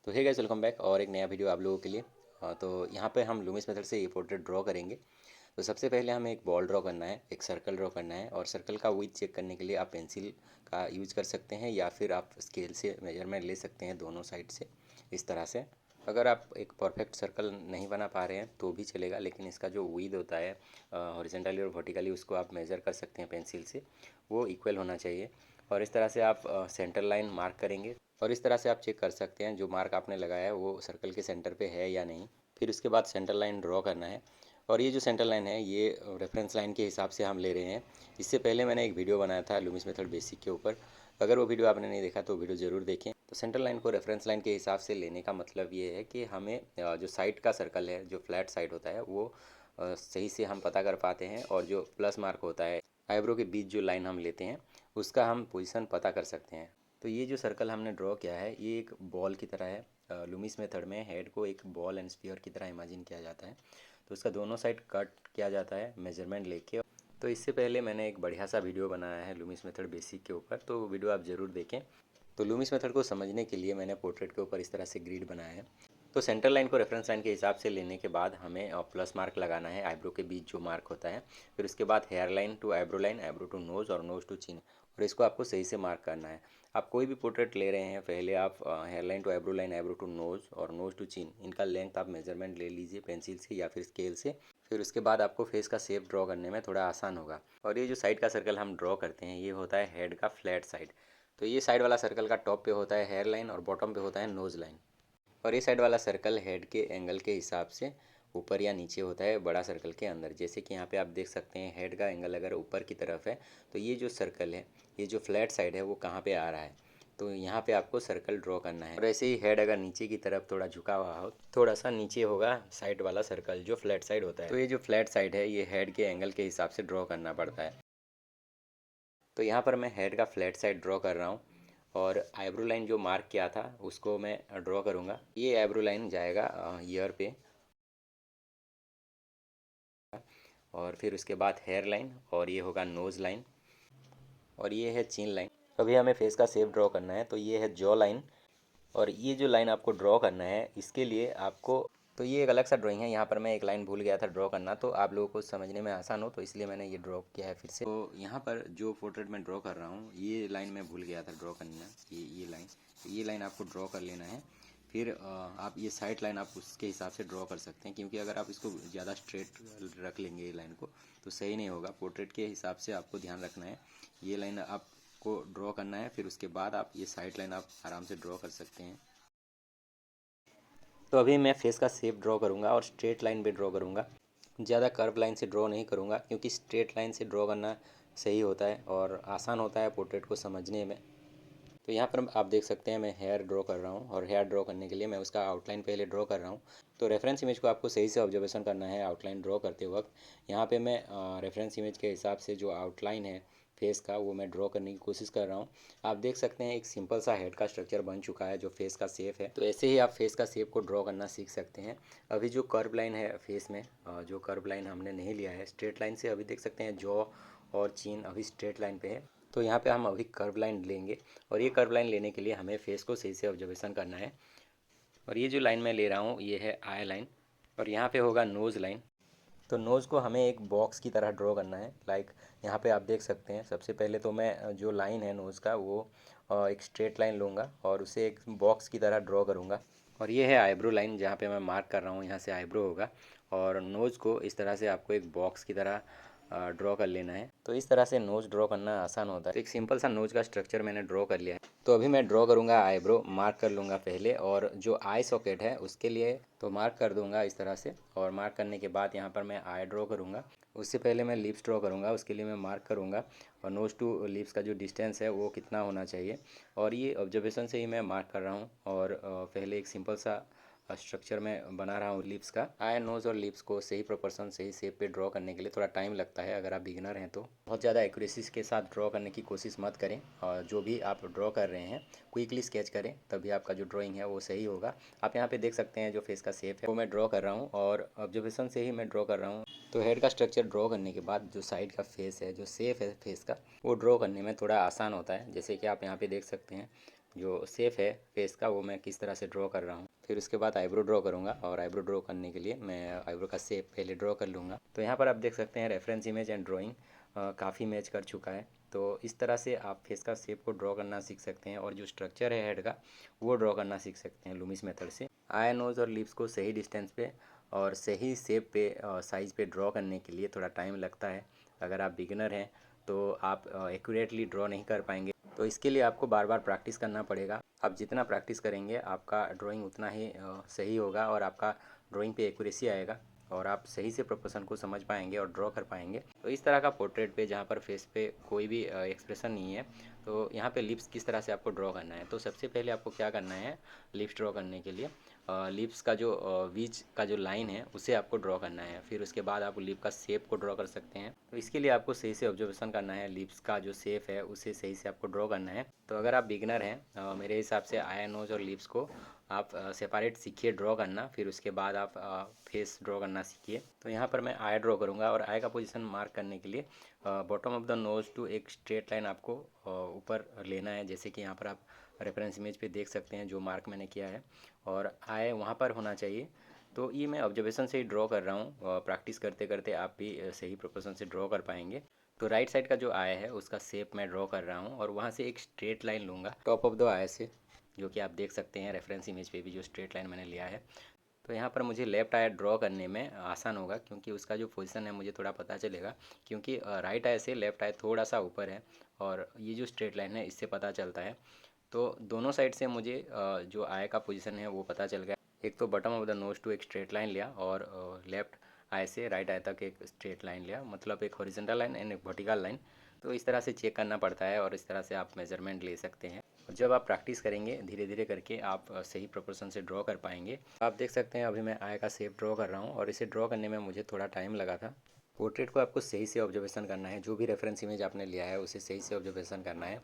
तो hey guys, welcome back और एक नया वीडियो आप लोगों के लिए। तो यहाँ पे हम लूमिस मेथड से ये पोर्ट्रेट ड्रॉ करेंगे। तो सबसे पहले हमें एक बॉल ड्रॉ करना है, एक सर्कल ड्रॉ करना है और सर्कल का विड्थ चेक करने के लिए आप पेंसिल का यूज कर सकते हैं या फिर आप स्केल से मेजरमेंट ले सकते हैं दोनों साइड से इस तरह से। अगर आप एक परफेक्ट सर्कल नहीं बना पा रहे हैं तो भी चलेगा, लेकिन इसका जो विड्थ होता है हॉरिजॉन्टली और वर्टिकली उसको आप मेज़र कर सकते हैं पेंसिल से, वो इक्वल होना चाहिए। और इस तरह से आप सेंटर लाइन मार्क करेंगे और इस तरह से आप चेक कर सकते हैं जो मार्क आपने लगाया है वो सर्कल के सेंटर पे है या नहीं। फिर उसके बाद सेंटर लाइन ड्रॉ करना है और ये जो सेंटर लाइन है ये रेफरेंस लाइन के हिसाब से हम ले रहे हैं। इससे पहले मैंने एक वीडियो बनाया था लूमिस मेथड बेसिक के ऊपर, अगर वो वीडियो आपने नहीं देखा तो वीडियो ज़रूर देखें। तो सेंटर लाइन को रेफरेंस लाइन के हिसाब से लेने का मतलब ये है कि हमें जो साइड का सर्कल है, जो फ्लैट साइड होता है वो सही से हम पता कर पाते हैं और जो प्लस मार्क होता है आईब्रो के बीच जो लाइन हम लेते हैं उसका हम पोजीशन पता कर सकते हैं। तो ये जो सर्कल हमने ड्रॉ किया है ये एक बॉल की तरह है। लूमिस मेथड में हेड को एक बॉल एंड स्फीयर की तरह इमेजिन किया जाता है। तो उसका दोनों साइड कट किया जाता है मेजरमेंट लेके। तो इससे पहले मैंने एक बढ़िया सा वीडियो बनाया है लूमिस मेथड बेसिक के ऊपर, तो वो वीडियो आप ज़रूर देखें। तो लूमिस मेथड को समझने के लिए मैंने पोर्ट्रेट के ऊपर इस तरह से ग्रिड बनाया है। तो सेंटर लाइन को रेफरेंस लाइन के हिसाब से लेने के बाद हमें प्लस मार्क लगाना है आईब्रो के बीच जो मार्क होता है। फिर उसके बाद hair line to eyebrow line, eyebrow to nose और नोज़ टू चिन, और इसको आपको सही से मार्क करना है। आप कोई भी पोर्ट्रेट ले रहे हैं पहले आप hair line to eyebrow line, eyebrow to nose और नोज़ टू चिन, इनका लेंथ आप मेजरमेंट ले लीजिए पेंसिल से या फिर स्केल से। फिर उसके बाद आपको फेस का शेप ड्रॉ करने में थोड़ा आसान होगा। और ये जो साइड का सर्कल हम ड्रॉ करते हैं ये होता है हेड का फ्लैट साइड। तो ये साइड वाला सर्कल का टॉप पे होता है हेयर लाइन और बॉटम पे होता है नोज़ लाइन। और ये साइड वाला सर्कल हेड के एंगल के हिसाब से ऊपर या नीचे होता है बड़ा सर्कल के अंदर। जैसे कि यहाँ पे आप देख सकते हैं हेड का एंगल अगर ऊपर की तरफ है तो ये जो सर्कल है, ये जो फ्लैट साइड है वो कहाँ पे आ रहा है, तो यहाँ पे आपको सर्कल ड्रॉ करना है। और ऐसे ही हेड अगर नीचे की तरफ थोड़ा झुका हुआ हो, थोड़ा सा नीचे होगा साइड वाला सर्कल जो फ्लैट साइड होता है। तो ये जो फ्लैट साइड है ये हेड के एंगल के हिसाब से ड्रॉ करना पड़ता है। तो यहाँ पर मैं हेड का फ्लैट साइड ड्रॉ कर रहा हूँ और आईब्रो लाइन जो मार्क किया था उसको मैं ड्रॉ करूँगा। ये आईब्रो लाइन जाएगा ईयर पे, और फिर उसके बाद हेयर लाइन और ये होगा नोज़ लाइन और ये है चिन लाइन। अभी हमें फेस का शेप ड्रॉ करना है तो ये है जॉ लाइन। और ये जो लाइन आपको ड्रॉ करना है इसके लिए आपको, तो ये एक अलग सा ड्राइंग है, यहाँ पर मैं एक लाइन भूल गया था ड्रॉ करना, तो आप लोगों को समझने में आसान हो तो इसलिए मैंने ये ड्रॉ किया है फिर से। तो यहाँ पर जो पोर्ट्रेट मैं ड्रॉ कर रहा हूँ ये लाइन मैं भूल गया था ड्रॉ करना, ये लाइन, तो ये लाइन आपको ड्रॉ कर लेना है। फिर आप ये साइड लाइन आप उसके हिसाब से ड्रॉ कर सकते हैं, क्योंकि अगर आप इसको ज़्यादा स्ट्रेट रख लेंगे ये लाइन को तो सही नहीं होगा। पोर्ट्रेट के हिसाब से आपको ध्यान रखना है, ये लाइन आपको ड्रॉ करना है। फिर उसके बाद आप ये साइड लाइन आप आराम से ड्रॉ कर सकते हैं। तो अभी मैं फेस का शेप ड्रॉ करूँगा और स्ट्रेट लाइन पे ड्रॉ करूँगा, ज़्यादा कर्व लाइन से ड्रॉ नहीं करूँगा, क्योंकि स्ट्रेट लाइन से ड्रॉ करना सही होता है और आसान होता है पोर्ट्रेट को समझने में। तो यहाँ पर आप देख सकते हैं मैं हेयर ड्रॉ कर रहा हूँ और हेयर ड्रॉ करने के लिए मैं उसका आउटलाइन पहले ड्रॉ कर रहा हूँ। तो रेफरेंस इमेज को आपको सही से ऑब्जर्वेशन करना है आउटलाइन ड्रॉ करते वक्त। यहाँ पे मैं रेफरेंस इमेज के हिसाब से जो आउटलाइन है फेस का वो मैं ड्रॉ करने की कोशिश कर रहा हूँ। आप देख सकते हैं एक सिंपल सा हेड का स्ट्रक्चर बन चुका है जो फेस का शेप है। तो ऐसे ही आप फेस का शेप को ड्रॉ करना सीख सकते हैं। अभी जो कर्व लाइन है फेस में, जो कर्व लाइन हमने नहीं लिया है स्ट्रेट लाइन से, अभी देख सकते हैं जॉ और चिन अभी स्ट्रेट लाइन पे है। तो यहाँ पे हम अभी कर्व लाइन लेंगे और ये कर्व लाइन लेने के लिए हमें फेस को सही से ऑब्जर्वेशन करना है। और ये जो लाइन मैं ले रहा हूँ ये है आई लाइन और यहाँ पे होगा नोज़ लाइन। तो नोज़ को हमें एक बॉक्स की तरह ड्रॉ करना है, लाइक यहाँ पे आप देख सकते हैं। सबसे पहले तो मैं जो लाइन है नोज़ का वो एक स्ट्रेट लाइन लूँगा और उसे एक बॉक्स की तरह ड्रॉ करूँगा। और ये है आईब्रो लाइन जहाँ पे मैं मार्क कर रहा हूँ, यहाँ से आईब्रो होगा और नोज़ को इस तरह से आपको एक बॉक्स की तरह ड्रॉ कर लेना है। तो इस तरह से नोज़ ड्रॉ करना आसान होता है। तो एक सिंपल सा नोज़ का स्ट्रक्चर मैंने ड्रॉ कर लिया है। तो अभी मैं ड्रॉ करूँगा आईब्रो, मार्क कर लूँगा पहले, और जो आई सॉकेट है उसके लिए तो मार्क कर दूँगा इस तरह से। और मार्क करने के बाद यहाँ पर मैं आई ड्रॉ करूँगा। उससे पहले मैं लिप्स ड्रॉ करूँगा, उसके लिए मैं मार्क करूँगा और नोज़ टू लिप्स का जो डिस्टेंस है वो कितना होना चाहिए। और ये ऑब्जर्वेशन से ही मैं मार्क कर रहा हूँ। और पहले एक सिंपल सा स्ट्रक्चर में बना रहा हूँ लिप्स का। आई, नोज़ और लिप्स को सही प्रोपोर्शन सही शेप पे ड्रॉ करने के लिए थोड़ा टाइम लगता है। अगर आप बिगिनर हैं तो बहुत ज़्यादा एक्यूरेसी के साथ ड्रॉ करने की कोशिश मत करें, और जो भी आप ड्रॉ कर रहे हैं क्विकली स्केच करें, तभी आपका जो ड्राइंग है वो सही होगा। आप यहाँ पे देख सकते हैं जो फेस का शेप है वो मैं ड्रॉ कर रहा हूँ और ऑब्जर्वेशन से ही मैं ड्रॉ कर रहा हूँ। तो हेड का स्ट्रक्चर ड्रॉ करने के बाद जो साइड का फेस है, जो शेप है फेस का, वो ड्रॉ करने में थोड़ा आसान होता है। जैसे कि आप यहाँ पे देख सकते हैं जो शेप है फेस का वो मैं किस तरह से ड्रॉ कर रहा हूँ। फिर उसके बाद आईब्रो ड्रॉ करूँगा और आईब्रो ड्रॉ करने के लिए मैं आईब्रो का शेप पहले ड्रॉ कर लूँगा। तो यहाँ पर आप देख सकते हैं रेफरेंस इमेज एंड ड्राइंग काफ़ी मैच कर चुका है। तो इस तरह से आप फेस का शेप को ड्रॉ करना सीख सकते हैं और जो स्ट्रक्चर है हेड का वो ड्रॉ करना सीख सकते हैं लूमिस मेथड से। आई नोज़ और लिप्स को सही डिस्टेंस पे और सही शेप पे साइज़ पे ड्रॉ करने के लिए थोड़ा टाइम लगता है। अगर आप बिगिनर हैं तो आप एक्यूरेटली ड्रॉ नहीं कर पाएंगे, तो इसके लिए आपको बार बार प्रैक्टिस करना पड़ेगा। आप जितना प्रैक्टिस करेंगे आपका ड्राइंग उतना ही सही होगा और आपका ड्राइंग पे एक्यूरेसी आएगा और आप सही से प्रोपोर्शन को समझ पाएंगे और ड्रॉ कर पाएंगे। तो इस तरह का पोर्ट्रेट पे जहाँ पर फेस पे कोई भी एक्सप्रेशन नहीं है, तो यहाँ पे लिप्स किस तरह से आपको ड्रॉ करना है। तो सबसे पहले आपको क्या करना है, लिप्स ड्रॉ करने के लिए लिप्स का जो बीच का जो लाइन है उसे आपको ड्रॉ करना है। फिर उसके बाद आप लिप का शेप को ड्रॉ कर सकते हैं। तो इसके लिए आपको सही से ऑब्जर्वेशन करना है, लिप्स का जो शेप है उसे सही से आपको ड्रॉ करना है। तो अगर आप बिगनर हैं मेरे हिसाब से आई नोज़ और लिप्स को आप सेपरेट सीखिए ड्रॉ करना। फिर उसके बाद आप फेस ड्रॉ करना सीखिए। तो यहाँ पर मैं आई ड्रॉ करूँगा और आई का पोजीशन मार्क करने के लिए bottom of the nose to एक स्ट्रेट लाइन आपको ऊपर लेना है। जैसे कि यहाँ पर आप रेफरेंस इमेज पे देख सकते हैं जो मार्क मैंने किया है और आई वहाँ पर होना चाहिए। तो ये मैं ऑब्जर्वेशन से ही ड्रॉ कर रहा हूँ, प्रैक्टिस करते करते आप भी सही प्रोपोर्शन से ड्रॉ कर पाएंगे। तो राइट साइड का जो आई है उसका शेप मैं ड्रॉ कर रहा हूँ और वहाँ से एक स्ट्रेट लाइन लूँगा टॉप ऑफ द आई से, जो कि आप देख सकते हैं रेफरेंस इमेज पे भी जो स्ट्रेट लाइन मैंने लिया है। तो यहाँ पर मुझे लेफ़्ट आई ड्रॉ करने में आसान होगा क्योंकि उसका जो पोजीशन है मुझे थोड़ा पता चलेगा, क्योंकि राइट आई से लेफ़्ट आई थोड़ा सा ऊपर है और ये जो स्ट्रेट लाइन है इससे पता चलता है। तो दोनों साइड से मुझे जो आई का पोजीशन है वो पता चल गया। एक तो bottom of the nose to एक स्ट्रेट लाइन लिया और लेफ़्ट आई से राइट आई तक एक स्ट्रेट लाइन लिया, मतलब एक हॉरिजॉन्टल लाइन एंड एक वर्टिकल लाइन। तो इस तरह से चेक करना पड़ता है और इस तरह से आप मेजरमेंट ले सकते हैं। और जब आप प्रैक्टिस करेंगे धीरे धीरे करके आप सही प्रोपोर्शन से ड्रॉ कर पाएंगे। आप देख सकते हैं अभी मैं आई का शेप ड्रॉ कर रहा हूँ और इसे ड्रॉ करने में मुझे थोड़ा टाइम लगा था। पोर्ट्रेट को आपको सही से ऑब्जर्वेशन करना है, जो भी रेफरेंस इमेज आपने लिया है उसे सही से ऑब्जर्वेशन करना है।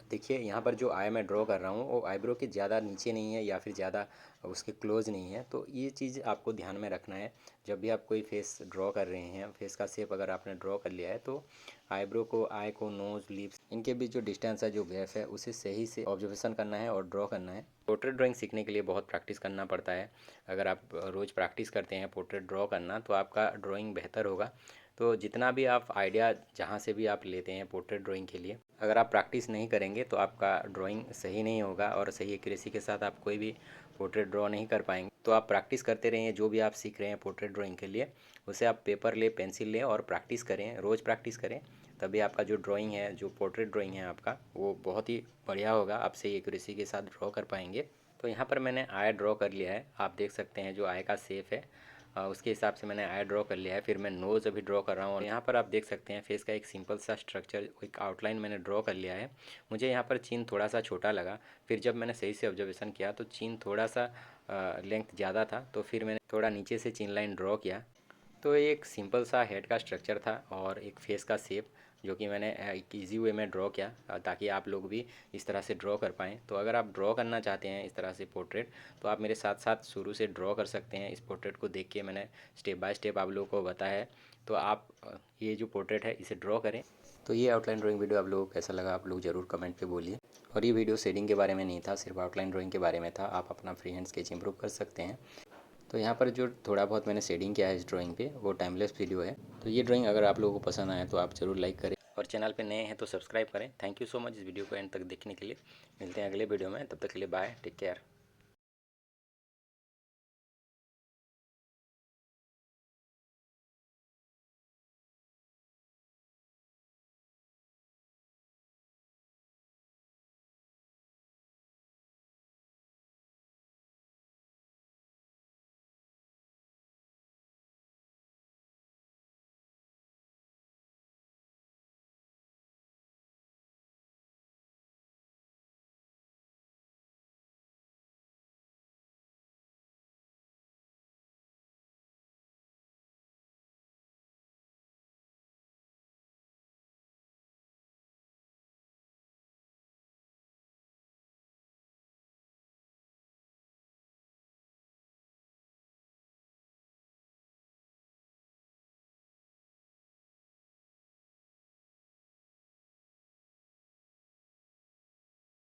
देखिए यहाँ पर जो आई मैं ड्रॉ कर रहा हूँ वो आईब्रो के ज़्यादा नीचे नहीं है या फिर ज़्यादा उसके क्लोज नहीं है। तो ये चीज़ आपको ध्यान में रखना है जब भी आप कोई फेस ड्रॉ कर रहे हैं। फेस का शेप अगर आपने ड्रॉ कर लिया है तो आईब्रो को, आई को, नोज़, लिप्स, इनके बीच जो डिस्टेंस है, जो गैप है, उसे सही से ऑब्जर्वेशन करना है और ड्रॉ करना है। पोर्ट्रेट ड्राइंग सीखने के लिए बहुत प्रैक्टिस करना पड़ता है। अगर आप रोज़ प्रैक्टिस करते हैं पोर्ट्रेट ड्रॉ करना तो आपका ड्राइंग बेहतर होगा। तो जितना भी आप आइडिया जहाँ से भी आप लेते हैं पोर्ट्रेट ड्राइंग के लिए, अगर आप प्रैक्टिस नहीं करेंगे तो आपका ड्राइंग सही नहीं होगा और सही एक्यूरेसी के साथ आप कोई भी पोर्ट्रेट ड्रॉ नहीं कर पाएंगे। तो आप प्रैक्टिस करते रहिए, जो भी आप सीख रहे हैं पोर्ट्रेट ड्राइंग के लिए उसे आप पेपर लें, पेंसिल लें और प्रैक्टिस करें, रोज़ प्रैक्टिस करें। तभी आपका जो ड्राइंग है, जो पोर्ट्रेट ड्राइंग है आपका, वो बहुत ही बढ़िया होगा। आप सही एक्यूरेसी के साथ ड्रॉ कर पाएंगे। तो यहाँ पर मैंने आई ड्रॉ कर लिया है, आप देख सकते हैं जो आई का शेप है उसके हिसाब से मैंने आई ड्रॉ कर लिया है। फिर मैं नोज़ अभी ड्रॉ कर रहा हूँ और यहाँ पर आप देख सकते हैं फेस का एक सिंपल सा स्ट्रक्चर, एक आउटलाइन मैंने ड्रॉ कर लिया है। मुझे यहाँ पर चिन थोड़ा सा छोटा लगा, फिर जब मैंने सही से ऑब्जर्वेशन किया तो चिन थोड़ा सा लेंथ ज़्यादा था, तो फिर मैंने थोड़ा नीचे से चिन लाइन ड्रॉ किया। तो ये एक सिंपल सा हेड का स्ट्रक्चर था और एक फेस का शेप जो कि मैंने एक ईजी वे में ड्रॉ किया ताकि आप लोग भी इस तरह से ड्रॉ कर पाएँ। तो अगर आप ड्रॉ करना चाहते हैं इस तरह से पोर्ट्रेट, तो आप मेरे साथ साथ शुरू से ड्रॉ कर सकते हैं। इस पोर्ट्रेट को देख के मैंने स्टेप बाय स्टेप आप लोगों को बताया है। तो आप ये जो पोर्ट्रेट है इसे ड्रॉ करें। तो ये आउटलाइन ड्राइंग वीडियो आप लोगों को कैसा लगा आप लोग ज़रूर कमेंट पे बोलिए। और ये वीडियो शेडिंग के बारे में नहीं था, सिर्फ आउटलाइन ड्राइंग के बारे में था। आप अपना फ्री हैंड स्केच इंप्रूव कर सकते हैं। तो यहाँ पर जो थोड़ा बहुत मैंने शेडिंग किया है इस ड्राइंग पे वो टाइमलेस वीडियो है। तो ये ड्राइंग अगर आप लोगों को पसंद आए तो आप ज़रूर लाइक करें और चैनल पे नए हैं तो सब्सक्राइब करें। थैंक यू सो मच इस वीडियो को एंड तक देखने के लिए। मिलते हैं अगले वीडियो में, तब तक के लिए बाय, टेक केयर।